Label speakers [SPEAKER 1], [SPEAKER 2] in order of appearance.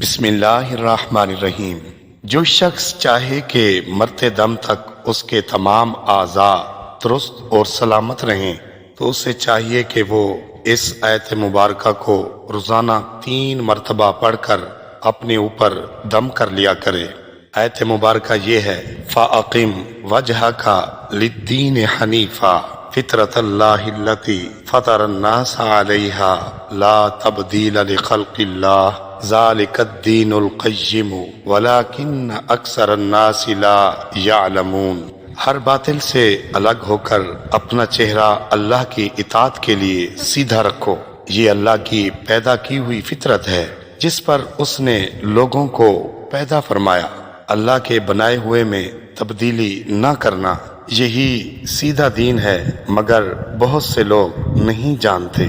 [SPEAKER 1] بسم اللہ الرحمن الرحیم۔ جو شخص چاہے کہ مرتے دم تک اس کے تمام اعضاء درست اور سلامت رہیں تو اسے چاہیے کہ وہ اس آیت مبارکہ کو روزانہ 3 مرتبہ پڑھ کر اپنے اوپر دم کر لیا کرے۔ آیت مبارکہ یہ ہے: فَأَقِمْ وَجْهَكَ لِلدِّينِ حَنِيفًا فطرة اللہ التي فطر الناس علیہا لا تبدیل لخلق اللہ ذالک الدین القیم ولکن اکثر الناس لا یعلمون۔ ہر باطل سے الگ ہو کر اپنا چہرہ اللہ کی اطاعت کے لیے سیدھا رکھو، یہ اللہ کی پیدا کی ہوئی فطرت ہے جس پر اس نے لوگوں کو پیدا فرمایا۔ اللہ کے بنائے ہوئے میں تبدیلی نہ کرنا، یہی سیدھا دین ہے، مگر بہت سے لوگ نہیں جانتے۔